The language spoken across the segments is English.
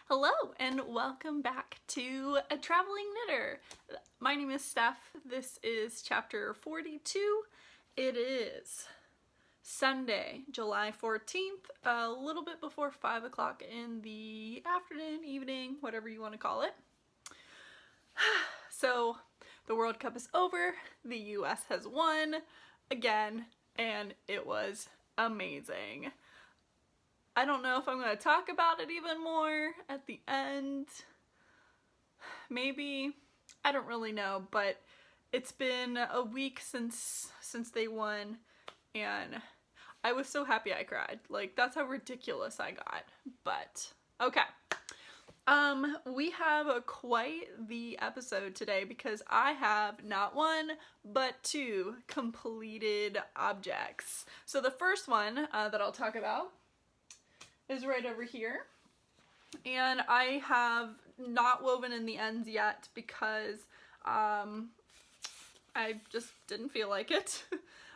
Hello and welcome back to A Traveling Knitter. My name is Steph. This is chapter 42. It is Sunday, July 14th, a little bit before 5 o'clock in the afternoon, evening, whatever you want to call it. So the World Cup is over. The US has won again, and it was amazing. I don't know if I'm going to talk about it even more at the end. Maybe. I don't really know, but it's been a week since they won, and I was so happy I cried. Like, that's how ridiculous I got. But, okay. We have quite the episode today because I have not one, but two completed objects. So the first one that I'll talk about is right over here, and I have not woven in the ends yet because I just didn't feel like it.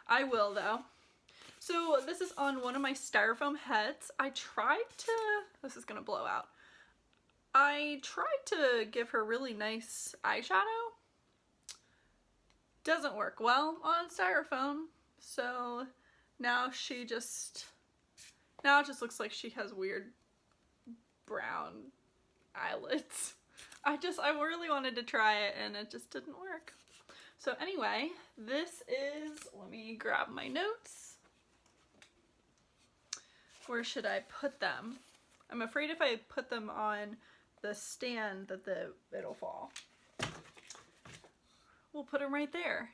I will though. So this is on one of my styrofoam heads. This is gonna blow out. I tried to give her really nice eyeshadow. Doesn't work well on styrofoam, so now it just looks like she has weird brown eyelids. I really wanted to try it and it just didn't work. So anyway, let me grab my notes. Where should I put them? I'm afraid if I put them on the stand that it'll fall. We'll put them right there.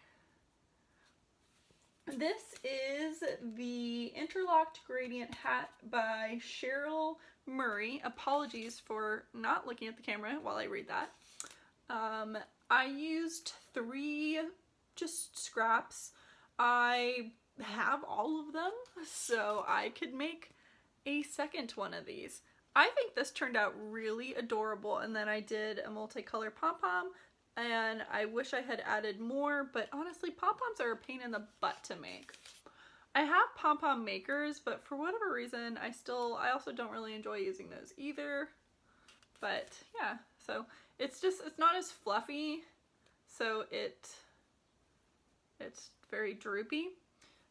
This is the Interlocked Gradient Hat by Cheryl Murray. Apologies for not looking at the camera while I read that. I used 3 just scraps. I have all of them, so I could make a second one of these. I think this turned out really adorable, and then I did a multicolor pom-pom, and I wish I had added more, but honestly, pom-poms are a pain in the butt to make. I have pom-pom makers, but for whatever reason, I also don't really enjoy using those either. But yeah, so it's not as fluffy, so it's very droopy.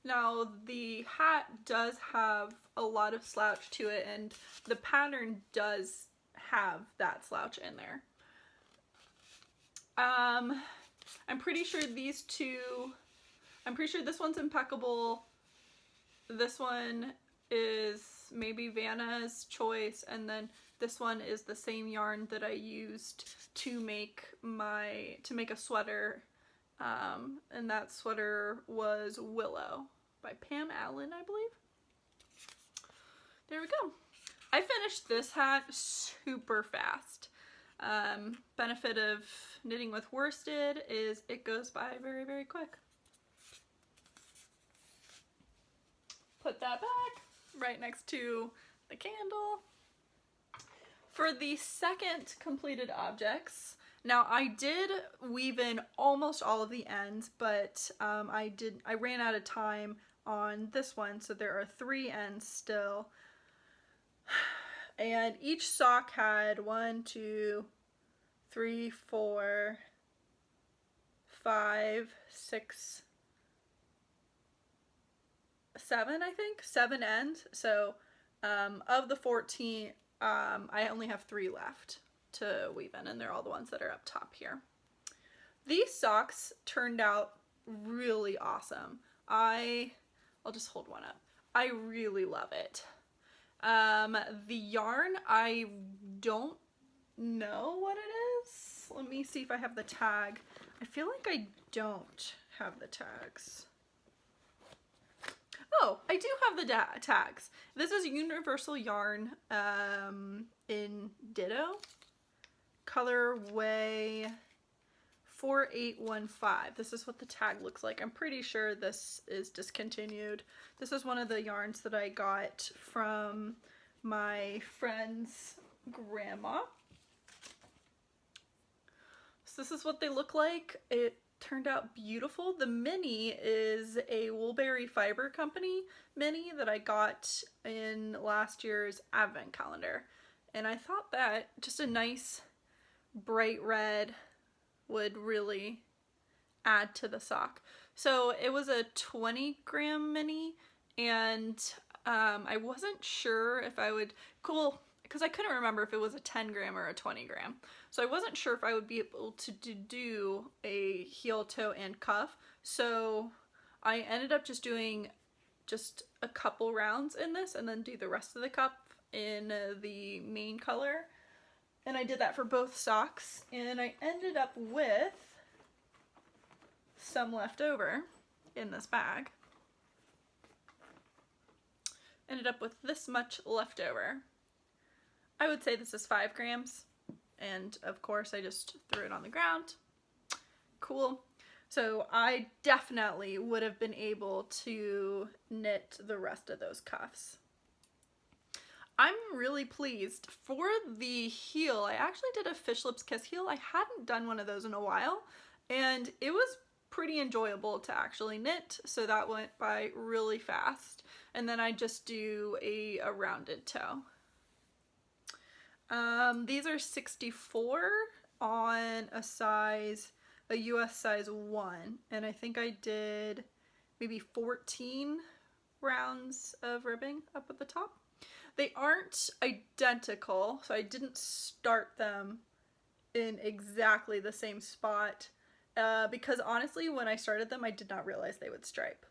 Now, the hat does have a lot of slouch to it, and the pattern does have that slouch in there. I'm pretty sure this one's impeccable. This one is maybe Vanna's choice, and then this one is the same yarn that I used to make a sweater, and that sweater was Willow by Pam Allen, I believe. There we go. I finished this hat super fast. Benefit of knitting with worsted is it goes by very, very quick. Put that back right next to the candle. For the second completed objects, now I did weave in almost all of the ends, but I ran out of time on this one, so there are 3 ends still. And each sock had 1, 2, 3, 4, 5, 6, 7, I think. 7 ends. So of the 14, I only have 3 left to weave in, and they're all the ones that are up top here. These socks turned out really awesome. I'll just hold one up. I really love it. The yarn, I don't know what it is. Let me see if I have the tag. I feel like I don't have the tags. Oh, I do have the tags. This is Universal Yarn in Ditto, colorway 4815. This is what the tag looks like. I'm pretty sure this is discontinued. This is one of the yarns that I got from my friend's grandma. So this is what they look like. It turned out beautiful. The mini is a Woolberry Fiber Company mini that I got in last year's advent calendar. and I thought that just a nice bright red would really add to the sock. So it was a 20-gram mini, and I wasn't sure if I would, because I couldn't remember if it was a 10-gram or a 20-gram. So I wasn't sure if I would be able to do a heel, toe, and cuff. So I ended up just doing just a couple rounds in this and then do the rest of the cuff in the main color. And I did that for both socks, and I ended up with some left over in this bag. Ended up with this much left over. I would say this is 5 grams, and of course I just threw it on the ground. Cool. So I definitely would have been able to knit the rest of those cuffs. I'm really pleased. For the heel, I actually did a Fish Lips Kiss heel. I hadn't done one of those in a while, and it was pretty enjoyable to actually knit, so that went by really fast. And then I just do a rounded toe. These are 64 on a US size 1, and I think I did maybe 14 rounds of ribbing up at the top. They aren't identical, so I didn't start them in exactly the same spot, because honestly, when I started them, I did not realize they would stripe.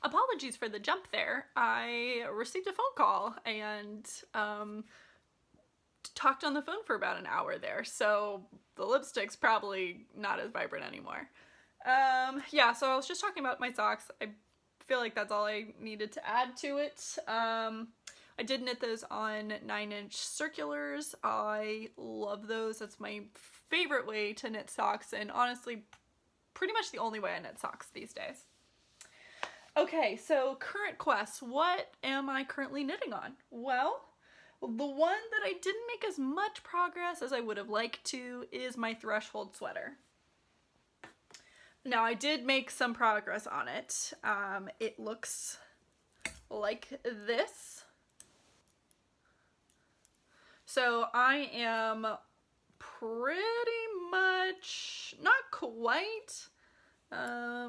Apologies for the jump there. I received a phone call and talked on the phone for about an hour there, so the lipstick's probably not as vibrant anymore. Yeah, so I was just talking about my socks. I feel like that's all I needed to add to it. I did knit those on 9-inch circulars. I love those. That's my favorite way to knit socks, and honestly, pretty much the only way I knit socks these days. Okay, so current quests. What am I currently knitting on? Well, the one that I didn't make as much progress as I would have liked to is my Threshold sweater. Now, I did make some progress on it. It looks like this. So I am pretty much, not quite, I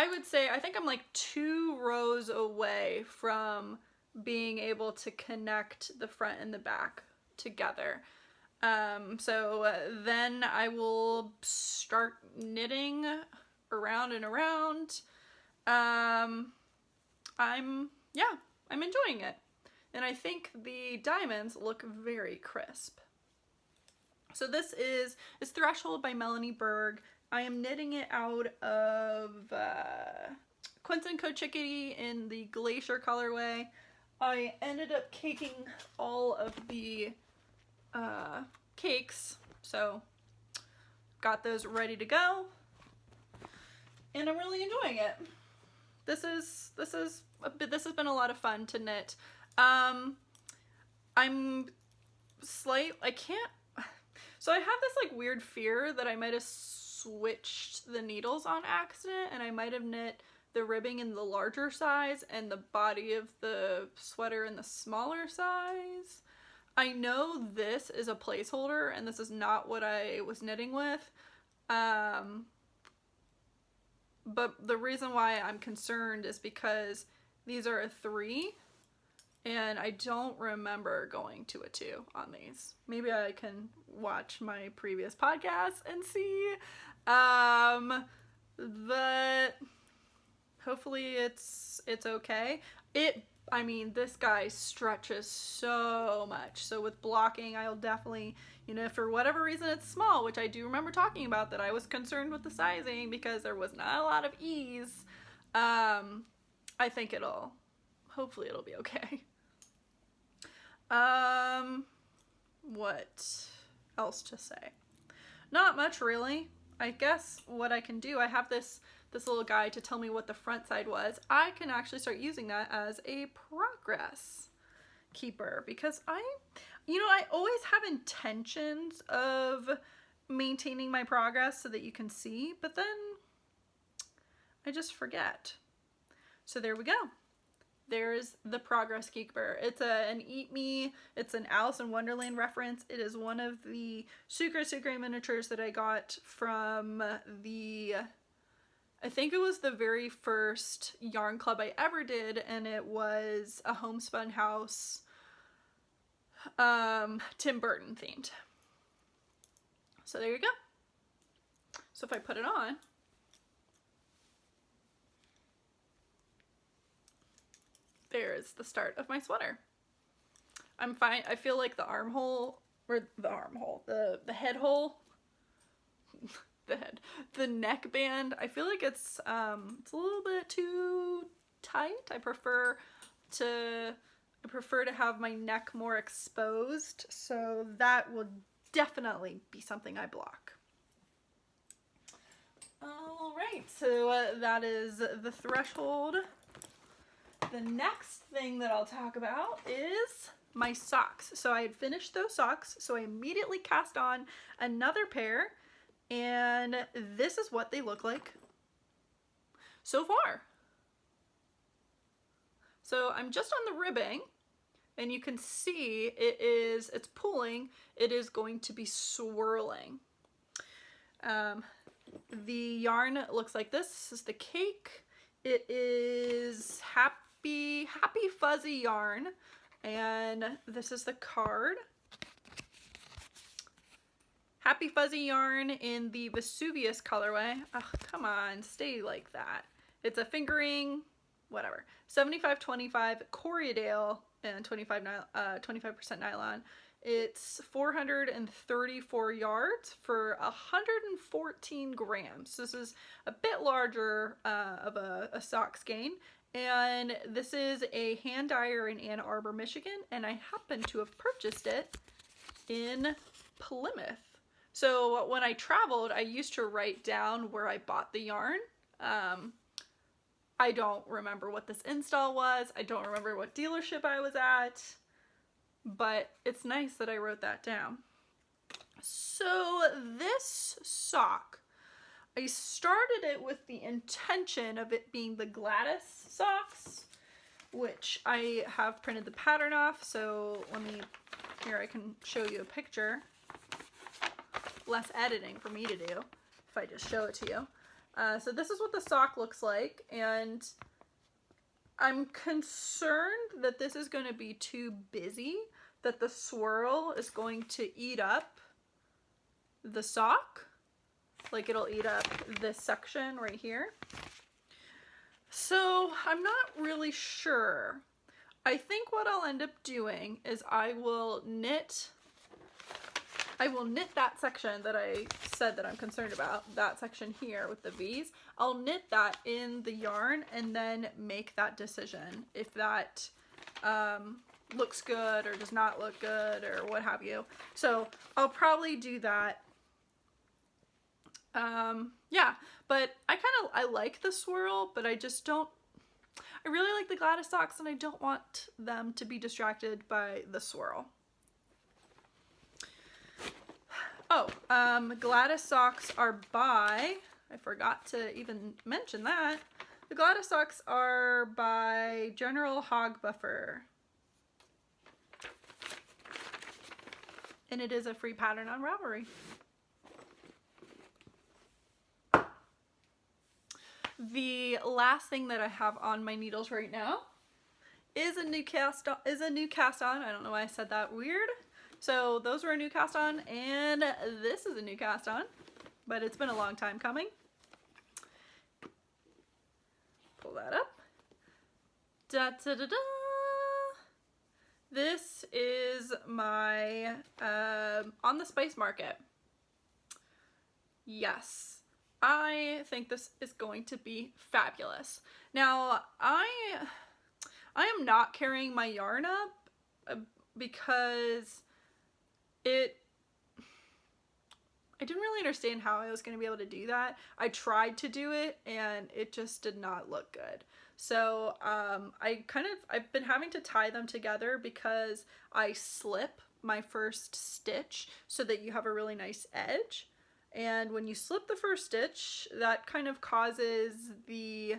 would say, I think I'm like 2 rows away from being able to connect the front and the back together. So then I will start knitting around and around. I'm enjoying it. And I think the diamonds look very crisp. So this is Threshold by Melanie Berg. I am knitting it out of Quince & Co. Chickadee in the Glacier colorway. I ended up caking all of the cakes, so got those ready to go, and I'm really enjoying it. This has been a lot of fun to knit. So I have this like weird fear that I might have switched the needles on accident, and I might have knit the ribbing in the larger size and the body of the sweater in the smaller size. I know this is a placeholder and this is not what I was knitting with, but the reason why I'm concerned is because these are a 3 and I don't remember going to a 2 on these. Maybe I can watch my previous podcast and see, but hopefully it's okay. This guy stretches so much. So with blocking, I'll definitely, for whatever reason it's small, which I do remember talking about that I was concerned with the sizing because there was not a lot of ease. I think hopefully it'll be okay. What else to say? Not much really. I guess what I can do, I have this little guide to tell me what the front side was. I can actually start using that as a progress keeper because I always have intentions of maintaining my progress so that you can see, but then I just forget. So there we go. there's the Progress Keeper. It's an Eat Me, it's an Alice in Wonderland reference. It is one of the Sucre miniatures that I got from I think it was the very first yarn club I ever did, and it was a homespun house, Tim Burton themed. So there you go. So if I put it on, there's the start of my sweater. I'm fine. I feel like the armhole, or the head hole, the neckband, I feel like it's a little bit too tight. I prefer to have my neck more exposed, so that will definitely be something I block. Alright, so that is the threshold. The next thing that I'll talk about is my socks. So I had finished those socks, so I immediately cast on another pair, and this is what they look like so far. So I'm just on the ribbing, and you can see it's pulling, it is going to be swirling. The yarn looks like this. This is the cake. It is Happy Fuzzy yarn, and this is the card. Happy Fuzzy yarn in the Vesuvius colorway. Oh, come on, stay like that. It's a fingering, whatever. 75-25 Corriedale and 25% nylon. It's 434 yards for 114 grams. This is a bit larger of a sock skein. And this is a hand dyer in Ann Arbor, Michigan, and I happen to have purchased it in Plymouth. So when I traveled, I used to write down where I bought the yarn. I don't remember what this install was. I don't remember what dealership I was at, but it's nice that I wrote that down. So this sock, I started it with the intention of it being the Gladys socks, which I have printed the pattern off. So here I can show you a picture. Less editing for me to do if I just show it to you. So this is what the sock looks like, and I'm concerned that this is going to be too busy, that the swirl is going to eat up the sock. Like it'll eat up this section right here. So I'm not really sure. I think what I'll end up doing is I will knit that section that I said that I'm concerned about, that section here with the V's. I'll knit that in the yarn and then make that decision if that looks good or does not look good or what have you. So I'll probably do that. Yeah, but I like the swirl, but I just don't, I really like the Gladys socks and I don't want them to be distracted by the swirl. Oh, Gladys socks are by, I forgot to even mention that, the Gladys socks are by General Hog Buffer. And it is a free pattern on Ravelry. The last thing that I have on my needles right now is a new cast on. I don't know why I said that weird. So those were a new cast on, and this is a new cast on, but it's been a long time coming. Pull that up. Da da da da. This is my On the Spice Market. Yes, I think this is going to be fabulous. Now, I am not carrying my yarn up because I didn't really understand how I was going to be able to do that. I tried to do it and it just did not look good. So I've been having to tie them together because I slip my first stitch so that you have a really nice edge. And when you slip the first stitch, that kind of causes the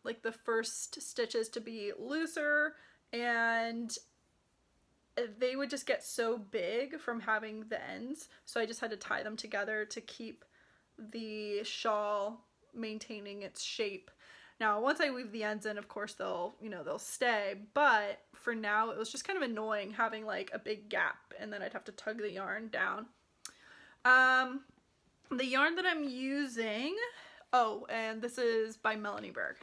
like the first stitches to be looser, and they would just get so big from having the ends, so I just had to tie them together to keep the shawl maintaining its shape. Now once I weave the ends in, of course they'll stay, but for now it was just kind of annoying having like a big gap and then I'd have to tug the yarn down. The yarn that I'm using, oh, and this is by Melanie Berg.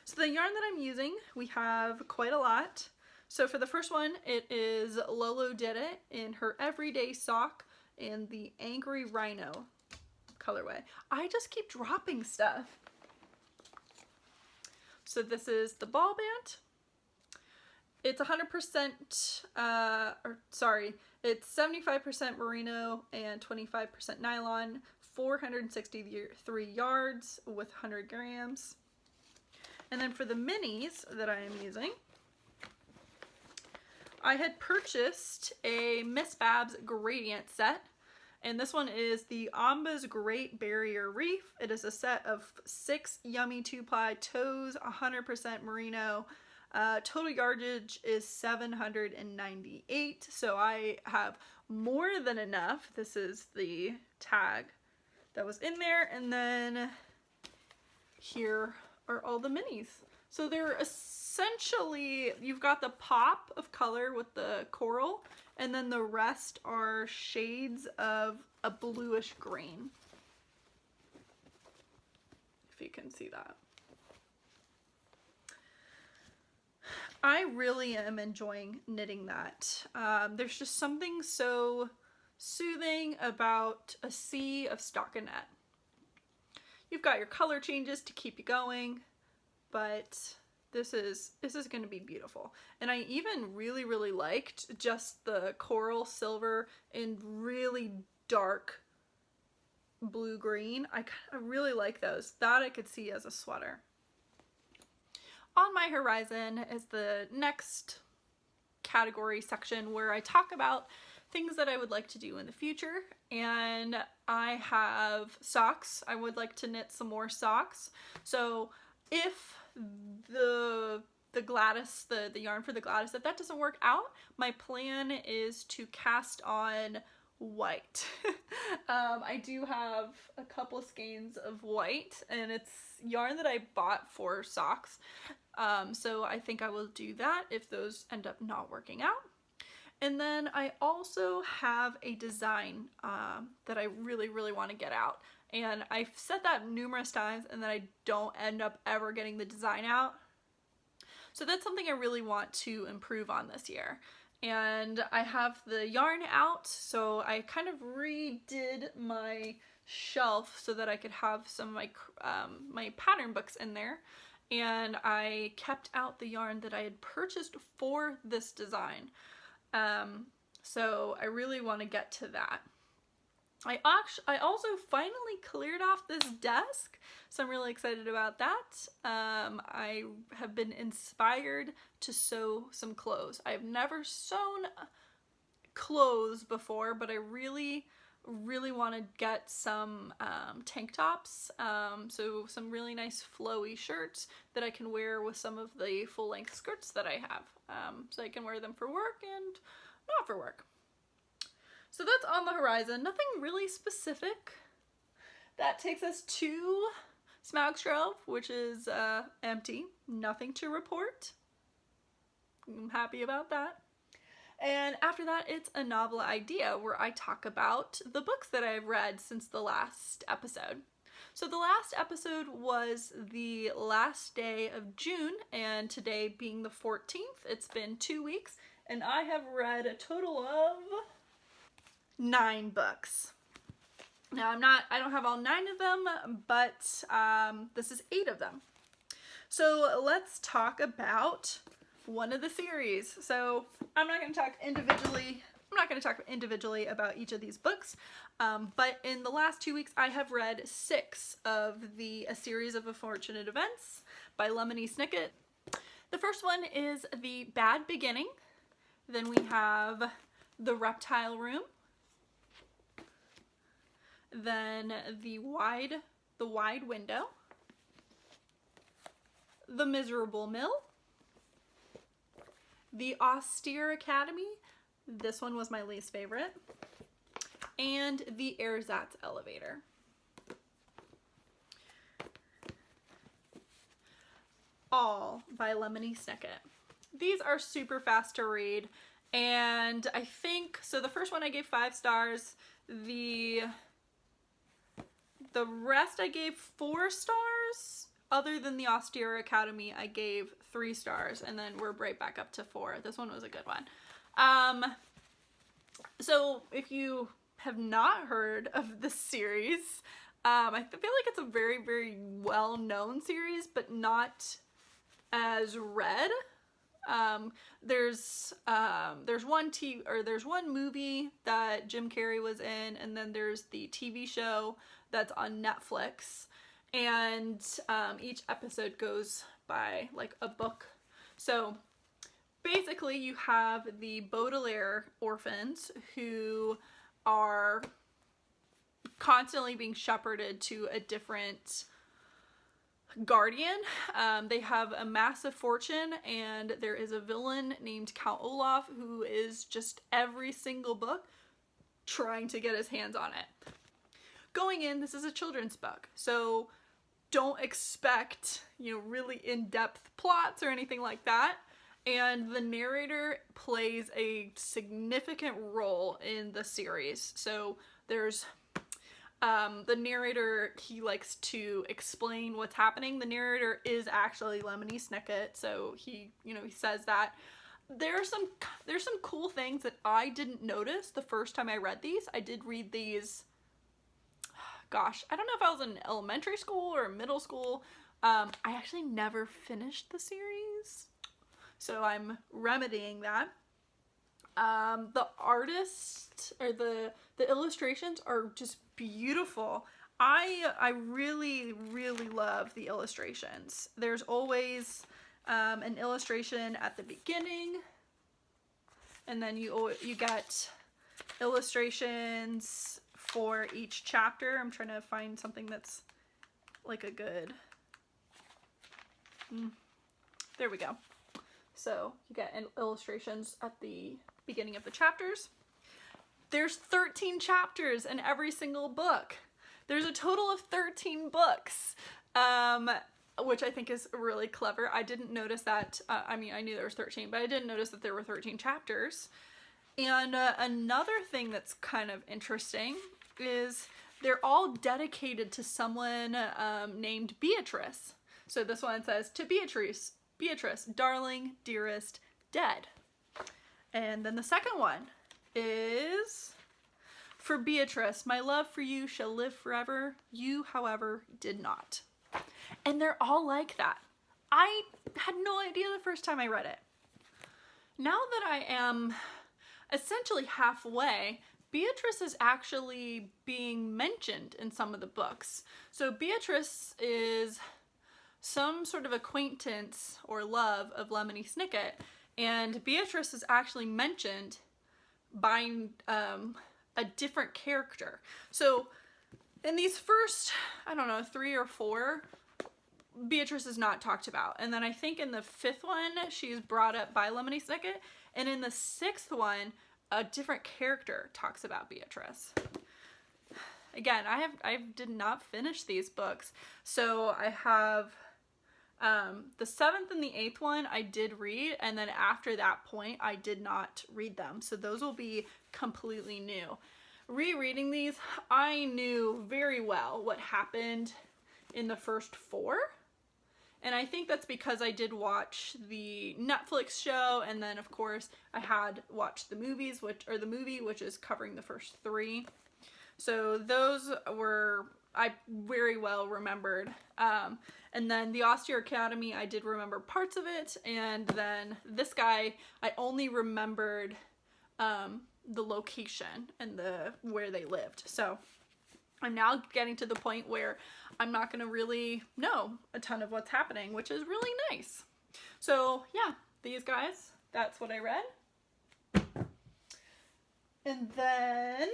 So the yarn that I'm using, we have quite a lot. So for the first one, it is Lolo Did It in her Everyday Sock in the Angry Rhino colorway. I just keep dropping stuff. So this is the ball band. It's 100%, it's 75% merino and 25% nylon, 463 yards with 100 grams. And then for the minis that I am using, I had purchased a Miss Babs gradient set, and this one is the Amba's Great Barrier Reef. It is a set of 6 yummy 2-ply toes, 100% merino. Total yardage is 798, so I have more than enough. This is the tag that was in there, and then here are all the minis. So they're essentially, you've got the pop of color with the coral, and then the rest are shades of a bluish green, if you can see that. I really am enjoying knitting that. There's just something so soothing about a sea of stockinette. You've got your color changes to keep you going, but this is going to be beautiful. And I even really liked just the coral silver and really dark blue green. I really like those. That I could see as a sweater. On my horizon is the next category section where I talk about things that I would like to do in the future, and I have socks. I would like to knit some more socks. So if the Gladys, the yarn for the Gladys, if that doesn't work out, my plan is to cast on white. I do have a couple skeins of white, and it's yarn that I bought for socks. So I think I will do that if those end up not working out. And then I also have a design that I really want to get out. And I've said that numerous times, and then I don't end up ever getting the design out. So that's something I really want to improve on this year. And I have the yarn out, so I kind of redid my shelf so that I could have some of my, my pattern books in there. And I kept out the yarn that I had purchased for this design. So I really want to get to that. I also finally cleared off this desk, so I'm really excited about that. I have been inspired to sew some clothes. I've never sewn clothes before, but I really want to get some tank tops, so some really nice flowy shirts that I can wear with some of the full-length skirts that I have, so I can wear them for work and not for work. So that's on the horizon, nothing really specific. That takes us to Smag's shelf, which is empty, nothing to report. I'm happy about that. And after that, it's a novel idea where I talk about the books that I've read since the last episode. So the last episode was the last day of June, and today being the 14th, it's been 2 weeks, and I have read a total of 9 books. Now I don't have all 9 of them, but this is 8 of them. So let's talk about one of the series. So I'm not going to talk individually about each of these books, but in the last 2 weeks I have read 6 of A Series of Unfortunate Events by Lemony Snicket. The first one is The Bad Beginning. Then we have The Reptile Room. Then The Wide Window. The Miserable Mill, The Austere Academy, this one was my least favorite, and The Ersatz Elevator. All by Lemony Snicket. These are super fast to read, and I think, so the first one I gave 5 stars, the rest I gave 4 stars, other than The Austere Academy I gave 3 stars, and then we're right back up to 4. This one was a good one. So if you have not heard of this series, I feel like it's a very, very well-known series, but not as read. There's one movie that Jim Carrey was in, and then there's the TV show that's on Netflix, and each episode goes by like a book. So basically you have the Baudelaire orphans who are constantly being shepherded to a different guardian. They have a massive fortune, and there is a villain named Count Olaf who is just every single book trying to get his hands on it. Going in, this is a children's book, so don't expect, really in-depth plots or anything like that. And the narrator plays a significant role in the series. So there's the narrator, he likes to explain what's happening. The narrator is actually Lemony Snicket, so he says that. There's some cool things that I didn't notice the first time I read these. I did read these, gosh, I don't know if I was in elementary school or middle school. I actually never finished the series, so I'm remedying that. The artist, or the illustrations are just beautiful. I really, really love the illustrations. There's always an illustration at the beginning, and then you get illustrations for each chapter. I'm trying to find something that's like a good, there we go. So you get illustrations at the beginning of the chapters. There's 13 chapters in every single book. There's a total of 13 books, which I think is really clever. I didn't notice that. I knew there was 13, but I didn't notice that there were 13 chapters. And another thing that's kind of interesting is they're all dedicated to someone named Beatrice. So this one says, "To Beatrice, darling, dearest, dead." And then the second one is, "For Beatrice, my love for you shall live forever. You, however, did not." And they're all like that. I had no idea the first time I read it. Now that I am essentially halfway, Beatrice is actually being mentioned in some of the books. So Beatrice is some sort of acquaintance or love of Lemony Snicket, and Beatrice is actually mentioned by a different character. So in these first, 3 or 4, Beatrice is not talked about. And then I think in the 5th one, she's brought up by Lemony Snicket. And in the 6th one, a different character talks about Beatrice. Again, I did not finish these books. So I have the 7th and the 8th one I did read, and then after that point I did not read them. So those will be completely new. Rereading these, I knew very well what happened in the first 4. And I think that's because I did watch the Netflix show, and then of course I had watched the movies, the movie, which is covering the first 3. So those were, I very well remembered. And then the Austere Academy, I did remember parts of it, and then this guy, I only remembered the location and where they lived. So I'm now getting to the point where I'm not going to really know a ton of what's happening, which is really nice. So yeah, these guys, that's what I read. And then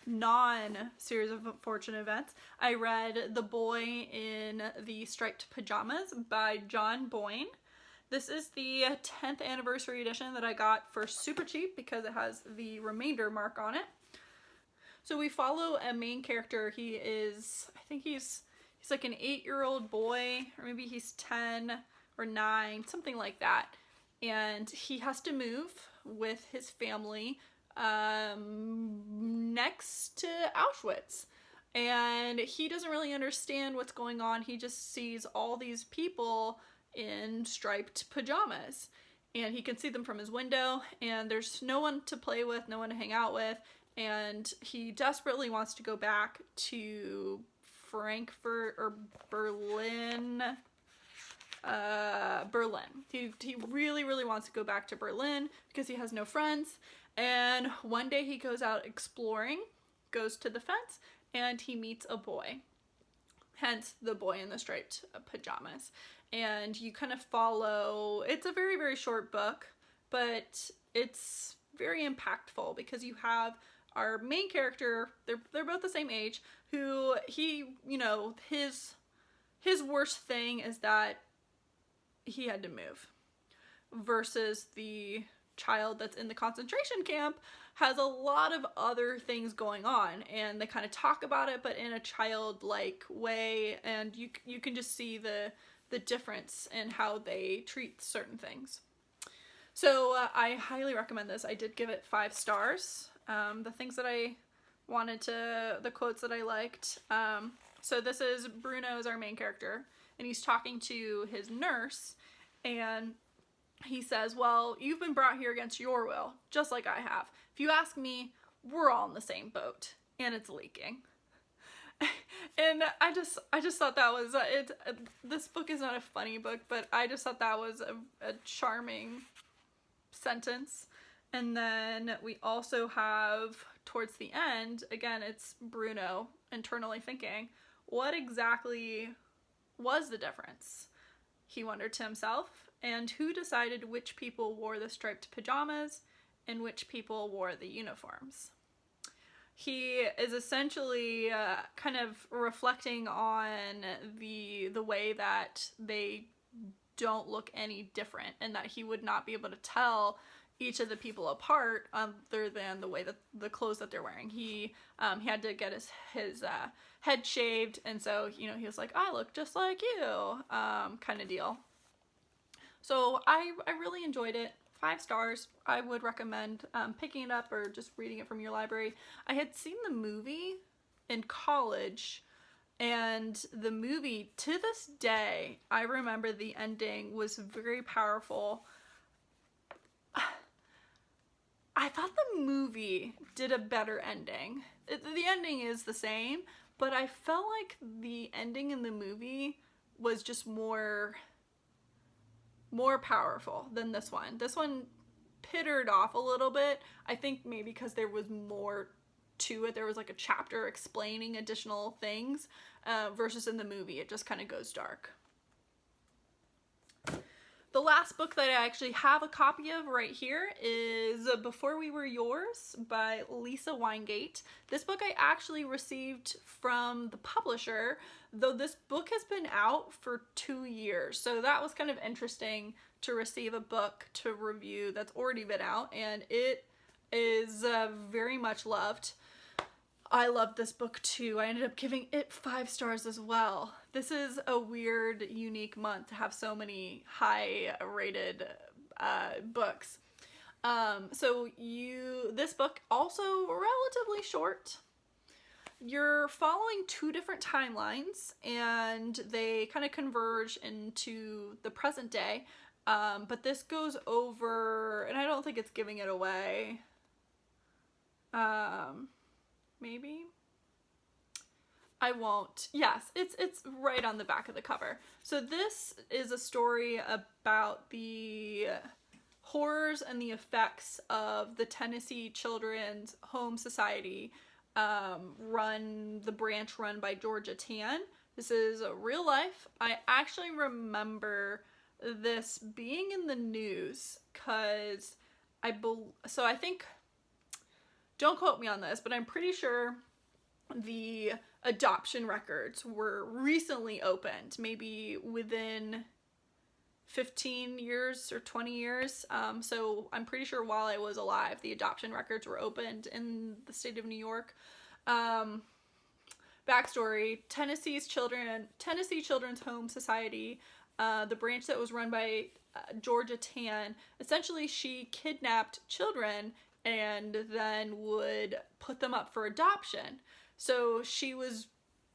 non-series of unfortunate events, I read The Boy in the Striped Pajamas by John Boyne. This is the 10th anniversary edition that I got for super cheap because it has the remainder mark on it. So we follow a main character. He is, I think he's like an 8-year-old boy, or maybe he's 10 or 9, something like that. And he has to move with his family next to Auschwitz. And he doesn't really understand what's going on. He just sees all these people in striped pajamas. And he can see them from his window, and there's no one to play with, no one to hang out with. And he desperately wants to go back to Frankfurt or Berlin. Berlin. He really, really wants to go back to Berlin because he has no friends. And one day he goes out exploring, goes to the fence, and he meets a boy. Hence the boy in the striped pajamas. And you kind of follow, it's a very, very short book, but it's very impactful because you have our main character, they're both the same age, who his worst thing is that he had to move, versus the child that's in the concentration camp has a lot of other things going on, and they kind of talk about it, but in a childlike way, and you can just see the difference in how they treat certain things. So I highly recommend this. I did give it 5 stars. The things that I wanted to, the quotes that I liked. So this is Bruno is our main character, and he's talking to his nurse, and he says, well, you've been brought here against your will, just like I have. If you ask me, we're all in the same boat, and it's leaking. And I just thought that was, this book is not a funny book, but I just thought that was a charming sentence. And then we also have, towards the end, again, it's Bruno internally thinking, what exactly was the difference? He wondered to himself, and who decided which people wore the striped pajamas and which people wore the uniforms? He is essentially kind of reflecting on the way that they don't look any different, and that he would not be able to tell each of the people apart other than the way that the clothes that they're wearing. He had to get his head shaved, and so he was like, I look just like you, kind of deal. So I really enjoyed it. 5 stars. I would recommend picking it up or just reading it from your library. I had seen the movie in college, and the movie, to this day, I remember the ending was very powerful. I thought the movie did a better ending. The ending is the same, but I felt like the ending in the movie was just more powerful than this one. This one pittered off a little bit. I think maybe because there was more to it. There was like a chapter explaining additional things, versus in the movie it just kind of goes dark. The last book that I actually have a copy of right here is Before We Were Yours by Lisa Weingate. This book I actually received from the publisher, though this book has been out for 2 years. So that was kind of interesting to receive a book to review that's already been out, and it is very much loved. I loved this book too. I ended up giving it 5 stars as well. This is a weird, unique month to have so many high-rated books. This book, also relatively short. You're following 2 different timelines, and they kind of converge into the present day. But this goes over, and I don't think it's giving it away. Maybe? I won't. Yes, it's right on the back of the cover. So this is a story about the horrors and the effects of the Tennessee Children's Home Society, the branch run by Georgia Tann. This is real life. I actually remember this being in the news because I think don't quote me on this, but I'm pretty sure the adoption records were recently opened, maybe within 15 years or 20 years. So I'm pretty sure while I was alive, the adoption records were opened in the state of New York. Backstory: Tennessee Children's Home Society, the branch that was run by Georgia Tann, essentially she kidnapped children and then would put them up for adoption. So she was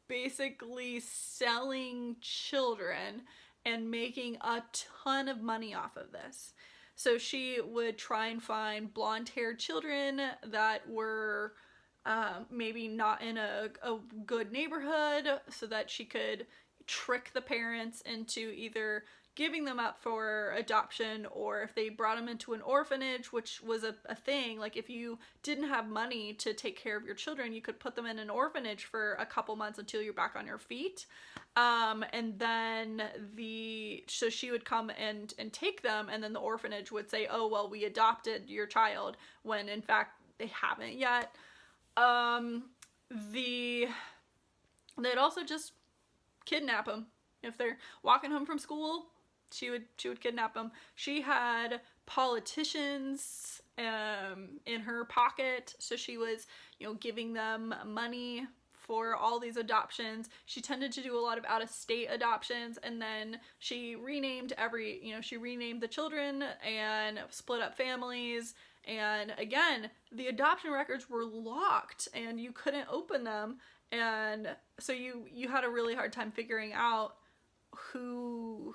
basically selling children and making a ton of money off of this. So she would try and find blonde-haired children that were maybe not in a good neighborhood, so that she could trick the parents into either giving them up for adoption, or if they brought them into an orphanage, which was a thing, like if you didn't have money to take care of your children, you could put them in an orphanage for a couple months until you're back on your feet. And then so she would come and take them, and then the orphanage would say, oh, well, we adopted your child, when in fact they haven't yet. They'd also just kidnap them. If they're walking home from school, she would kidnap them. She had politicians in her pocket, so she was, giving them money for all these adoptions. She tended to do a lot of out-of-state adoptions, and then she renamed she renamed the children and split up families. And again, the adoption records were locked and you couldn't open them. And so you had a really hard time figuring out who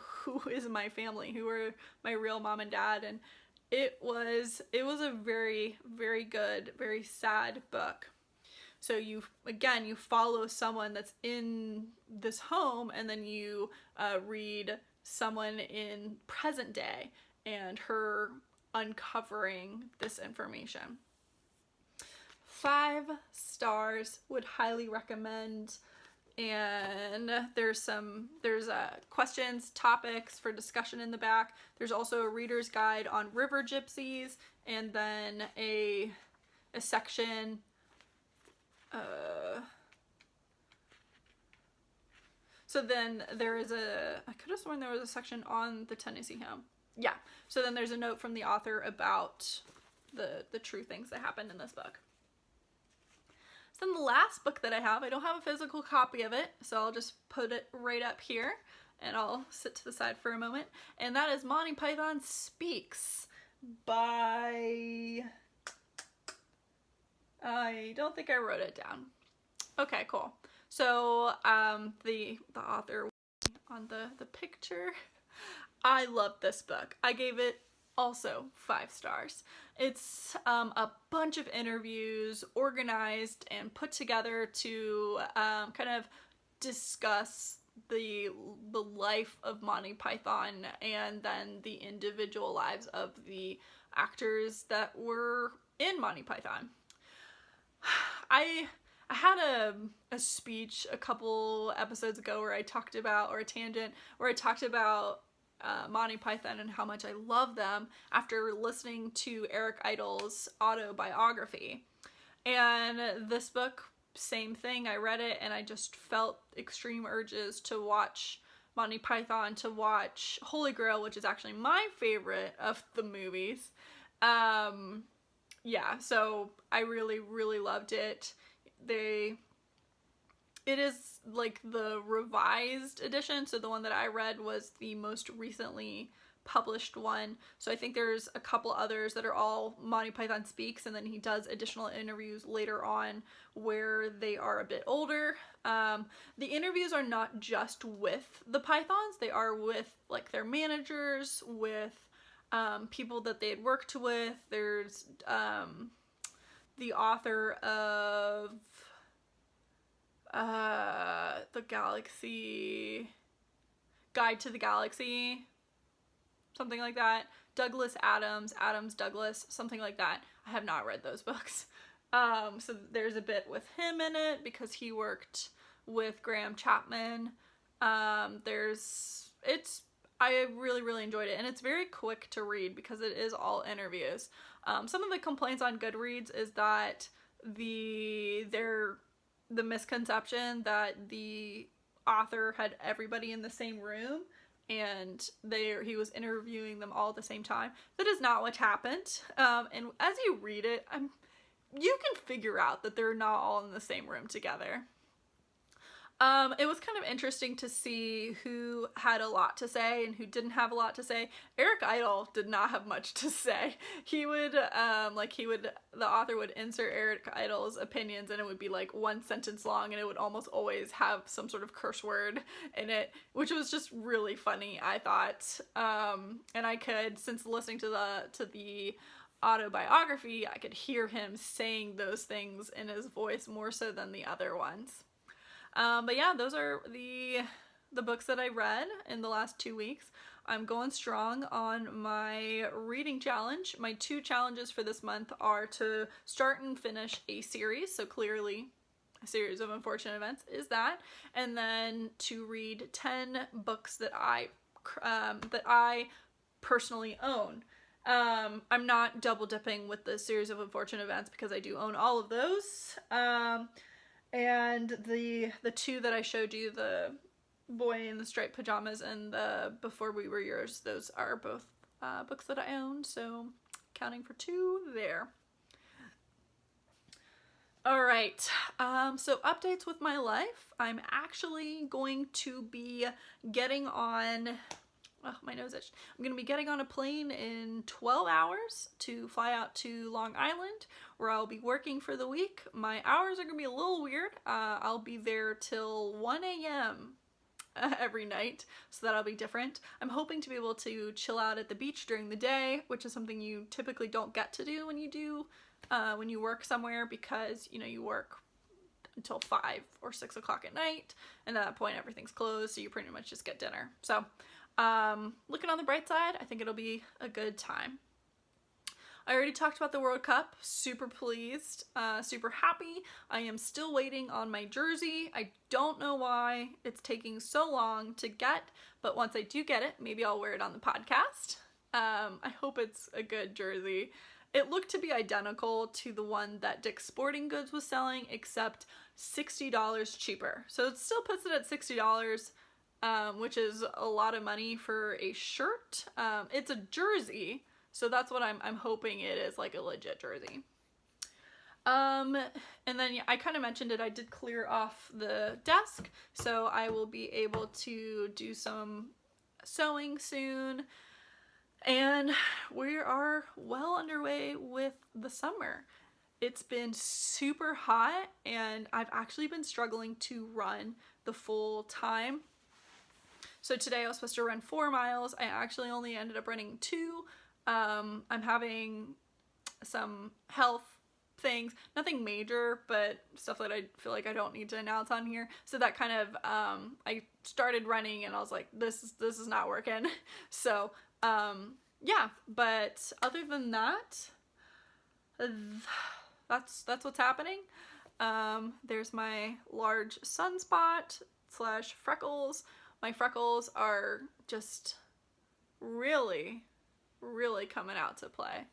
is my family, who are my real mom and dad. And it was a very, very good, very sad book. So you follow someone that's in this home, and then you read someone in present day and her uncovering this information. 5 stars, would highly recommend. And there's questions, topics for discussion in the back. There's also a reader's guide on river gypsies, and then a section so then there is I could have sworn there was a section on the Tennessee home. Yeah. So then there's a note from the author about the true things that happened in this book. So then the last book that I don't have a physical copy of it, so I'll just put it right up here and I'll sit to the side for a moment. And that is Monty Python Speaks by... I don't think I wrote it down. Okay, cool. So the author on the picture, I love this book. I gave it also 5 stars. It's a bunch of interviews organized and put together to kind of discuss the life of Monty Python, and then the individual lives of the actors that were in Monty Python. I had a speech a couple episodes ago where I talked about, or a tangent, where I talked about Monty Python and how much I love them after listening to Eric Idle's autobiography. And this book, same thing. I read it and I just felt extreme urges to watch Monty Python, to watch Holy Grail, which is actually my favorite of the movies. Yeah, so I really, really loved it. It is like the revised edition, so the one that I read was the most recently published one. So I think there's a couple others that are all Monty Python Speaks, and then he does additional interviews later on where they are a bit older. The interviews are not just with the Pythons, they are with like their managers, with people that they had worked with. There's the author of the Galaxy, Guide to the Galaxy, something like that. Douglas Adams, Douglas, something like that. I have not read those books. So there's a bit with him in it because he worked with Graham Chapman. I really, really enjoyed it, and it's very quick to read because it is all interviews. Some of the complaints on Goodreads is that the misconception that the author had everybody in the same room and he was interviewing them all at the same time. That is not what happened. And as you read it, you can figure out that they're not all in the same room together. It was kind of interesting to see who had a lot to say and who didn't have a lot to say. Eric Idle did not have much to say. The author would insert Eric Idle's opinions and it would be like one sentence long and it would almost always have some sort of curse word in it, which was just really funny, I thought. And I could, since listening to the autobiography, I could hear him saying those things in his voice more so than the other ones. But yeah, those are the books that I read in the last 2 weeks. I'm going strong on my reading challenge. My 2 challenges for this month are to start and finish a series, so clearly a series of unfortunate events is that, and then to read 10 books that I personally own. I'm not double dipping with the series of unfortunate events because I do own all of those. And the 2 that I showed you, the Boy in the Striped Pajamas and the Before We Were Yours, those are both books that I own, so counting for 2 there. Alright, so updates with my life. I'm actually going to be getting on... Oh, my nose itched. I'm going to be getting on a plane in 12 hours to fly out to Long Island, where I'll be working for the week. My hours are going to be a little weird. I'll be there till 1 a.m. Every night, so that'll be different. I'm hoping to be able to chill out at the beach during the day, which is something you typically don't get to do when you work somewhere, because, you know, you work until 5 or 6 o'clock at night, and at that point everything's closed, so you pretty much just get dinner. So looking on the bright side, I think it'll be a good time. I already talked about the World Cup. Super pleased, super happy. I am still waiting on my jersey. I don't know why it's taking so long to get, but once I do get it, maybe I'll wear it on the podcast. I hope it's a good jersey. It looked to be identical to the one that Dick's Sporting Goods was selling, except $60 cheaper. So it still puts it at $60, which is a lot of money for a shirt. It's a jersey, so that's what I'm hoping it is, like a legit jersey. And then I kind of mentioned it, I did clear off the desk, so I will be able to do some sewing soon. And we are well underway with the summer. It's been super hot, and I've actually been struggling to run the full time. So today I was supposed to run 4 miles. I actually only ended up running 2. I'm having some health things, nothing major, but stuff that I feel like I don't need to announce on here. So that kind of, I started running and I was like, this is not working. So, yeah, but other than that, that's what's happening. There's my large sunspot / freckles. My freckles are just really, really coming out to play.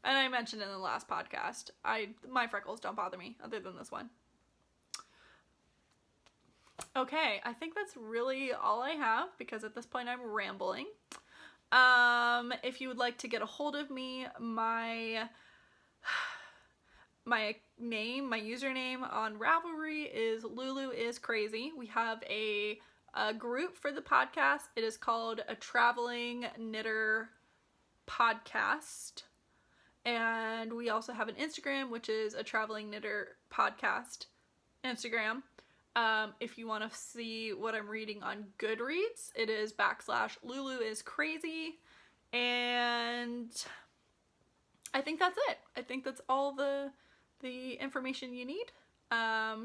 And I mentioned in the last podcast, my freckles don't bother me, other than this one. Okay, I think that's really all I have, because at this point I'm rambling. If you would like to get a hold of me, my username on Ravelry is LuluisCrazy. We have a group for the podcast. It is called A Traveling Knitter Podcast. And we also have an Instagram, which is A Traveling Knitter Podcast Instagram. If you want to see what I'm reading on Goodreads, it is /LuluisCrazy. And I think that's it. I think that's all the information you need.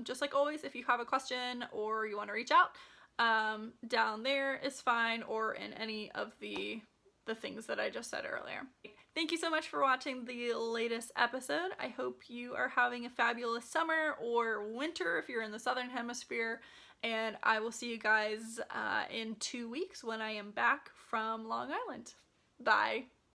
Just like always, if you have a question or you want to reach out, down there is fine, or in any of the things that I just said earlier. Thank you so much for watching the latest episode. I hope you are having a fabulous summer or winter if you're in the Southern Hemisphere, and I will see you guys in 2 weeks when I am back from Long Island. Bye.